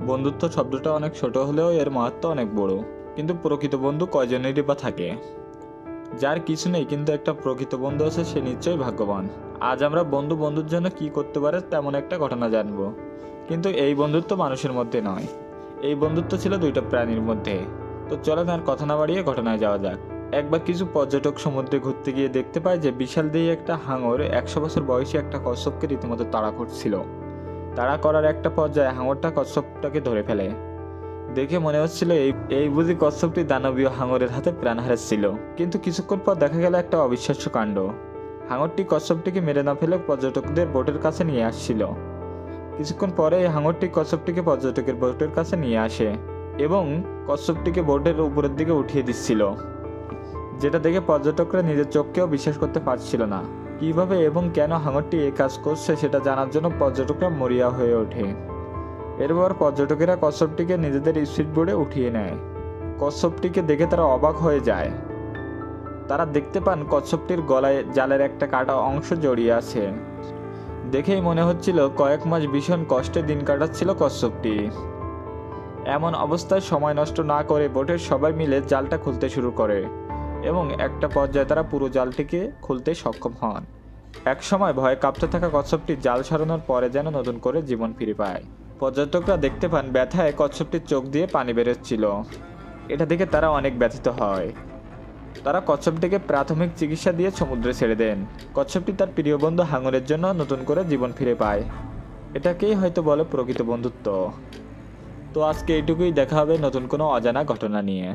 বন্ধুত্ব শব্দটা অনেক ছোট হলেও এর মাহাত্ম্য অনেক বড়। কিন্তু প্রকৃত বন্ধু কয়জনেরই বা থাকে? যার কিছু নেই কিন্তু একটা প্রকৃত বন্ধু আছে, সে নিশ্চয়ই ভাগ্যবান। আজ আমরা বন্ধুর জন্য কি করতে পারে তেমন একটা ঘটনা জানবো। কিন্তু এই বন্ধুত্ব মানুষের মধ্যে নয়, এই বন্ধুত্ব ছিল দুইটা প্রাণীর মধ্যে। তো চলেন আর কথা না বাড়িয়ে ঘটনায় যাওয়া যাক। একবার কিছু পর্যটক সমুদ্রে ঘুরতে গিয়ে দেখতে পায় যে বিশাল দেহি একটা হাঙর 100 বছর বয়সী একটা কচ্ছপকে রীতিমতো তাড়া করছিল। তাড়া করার একটা পর্যায়ে হাঙরটা কচ্ছপটাকে ধরে ফেলে। দেখে মনে হচ্ছিল এই বুঝি কচ্ছপটি দানবীয় হাঙরের হাতে প্রাণ হারাচ্ছিল। কিন্তু কিছুক্ষণ পর দেখা গেল একটা অবিশ্বাস্য কাণ্ড। হাঙরটি কচ্ছপটিকে মেরে না ফেলে পর্যটকদের বোটের কাছে নিয়ে আসছিল। কিছুক্ষণ পরে এই হাঙরটি কচ্ছপটিকে পর্যটকের বোটের কাছে নিয়ে আসে এবং কচ্ছপটিকে বোটের উপরের দিকে উঠিয়ে দিচ্ছিল, যেটা দেখে পর্যটকরা নিজের চোখকেও বিশ্বাস করতে পারছিল না। কিভাবে এবং কেন হাঙরটি এই কাজ করছে সেটা জানার জন্য পর্যটকরা মরিয়া হয়ে ওঠে। এরপর পর্যটকেরা কচ্ছপটিকে নিজেদের স্পিড বোর্ডে উঠিয়ে নেয়। কচ্ছপটিকে দেখে তারা অবাক হয়ে যায়। তারা দেখতে পান কচ্ছপটির গলায় জালের একটা কাটা অংশ জড়িয়ে আছে। দেখেই মনে হচ্ছিল কয়েক মাস ভীষণ কষ্টে দিন কাটাচ্ছিল কচ্ছপটি। এমন অবস্থায় সময় নষ্ট না করে বোটের সবাই মিলে জালটা খুলতে শুরু করে এবং একটা পর্যায়ে তারা পুরো জালটিকে খুলতে সক্ষম হন। এক সময় ভয়ে কাঁপতে থাকা কচ্ছপটি জাল সরানোর পরে যেন নতুন করে জীবন ফিরে পায়। পর্যটকরা দেখতে পান ব্যথায় কচ্ছপটির চোখ দিয়ে পানি বেরোচ্ছিল। এটা দেখে তারা অনেক ব্যথিত হয়। তারা কচ্ছপটিকে প্রাথমিক চিকিৎসা দিয়ে সমুদ্রে ছেড়ে দেন। কচ্ছপটি তার প্রিয় বন্ধু হাঙরের জন্য নতুন করে জীবন ফিরে পায়। এটাকেই হয়তো বলে প্রকৃত বন্ধুত্ব। তো আজকে এইটুকুই, দেখা হবে নতুন কোনো অজানা ঘটনা নিয়ে।